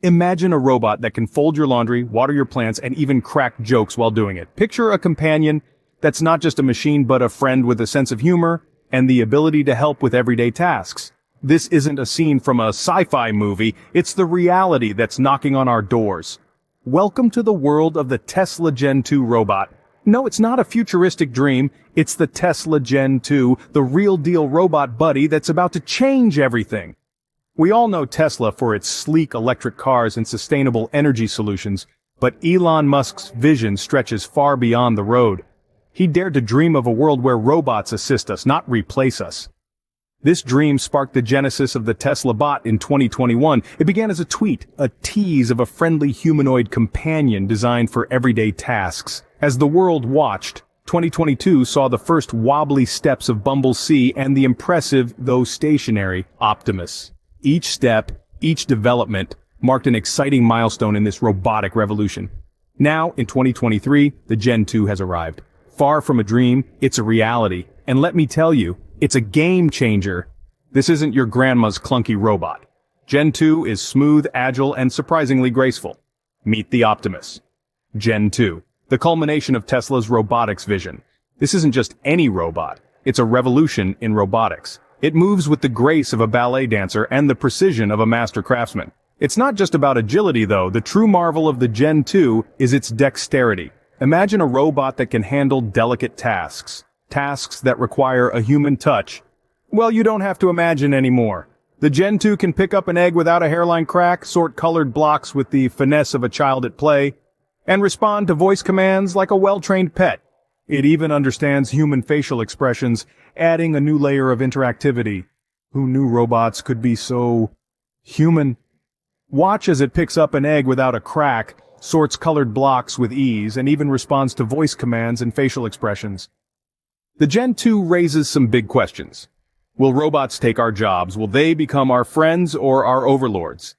Imagine a robot that can fold your laundry, water your plants, and even crack jokes while doing it. Picture a companion that's not just a machine but a friend with a sense of humor and the ability to help with everyday tasks. This isn't a scene from a sci-fi movie, it's the reality that's knocking on our doors. Welcome to the world of the Tesla Gen 2 robot. No, it's not a futuristic dream, it's the Tesla Gen 2, the real-deal robot buddy that's about to change everything. We all know Tesla for its sleek electric cars and sustainable energy solutions, but Elon Musk's vision stretches far beyond the road. He dared to dream of a world where robots assist us, not replace us. This dream sparked the genesis of the Tesla bot in 2021. It began as a tweet, a tease of a friendly humanoid companion designed for everyday tasks. As the world watched, 2022 saw the first wobbly steps of Bumble C and the impressive, though stationary, Optimus. Each step, each development, marked an exciting milestone in this robotic revolution. Now, in 2023, the Gen 2 has arrived. Far from a dream, it's a reality. And let me tell you, it's a game changer. This isn't your grandma's clunky robot. Gen 2 is smooth, agile, and surprisingly graceful. Meet the Optimus. Gen 2, the culmination of Tesla's robotics vision. This isn't just any robot, it's a revolution in robotics. It moves with the grace of a ballet dancer and the precision of a master craftsman. It's not just about agility though, the true marvel of the Gen 2 is its dexterity. Imagine a robot that can handle delicate tasks that require a human touch. Well, you don't have to imagine anymore. The Gen 2 can pick up an egg without a hairline crack, sort colored blocks with the finesse of a child at play, and respond to voice commands like a well-trained pet. It even understands human facial expressions, adding a new layer of interactivity. Who knew robots could be so human? Watch as it picks up an egg without a crack, sorts colored blocks with ease, and even responds to voice commands and facial expressions. The Gen 2 raises some big questions. Will robots take our jobs? Will they become our friends or our overlords?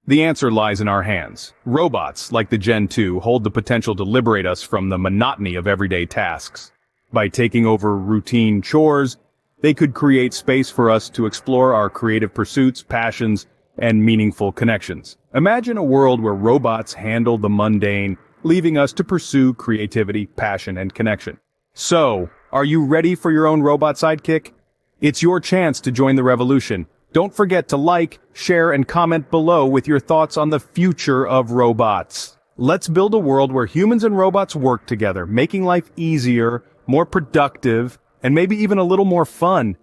The answer lies in our hands. Robots, like the Gen 2, hold the potential to liberate us from the monotony of everyday tasks. By taking over routine chores, they could create space for us to explore our creative pursuits, passions, and meaningful connections. Imagine a world where robots handle the mundane, leaving us to pursue creativity, passion, and connection. So, are you ready for your own robot sidekick? It's your chance to join the revolution. Don't forget to like, share, and comment below with your thoughts on the future of robots. Let's build a world where humans and robots work together, making life easier, more productive, and maybe even a little more fun.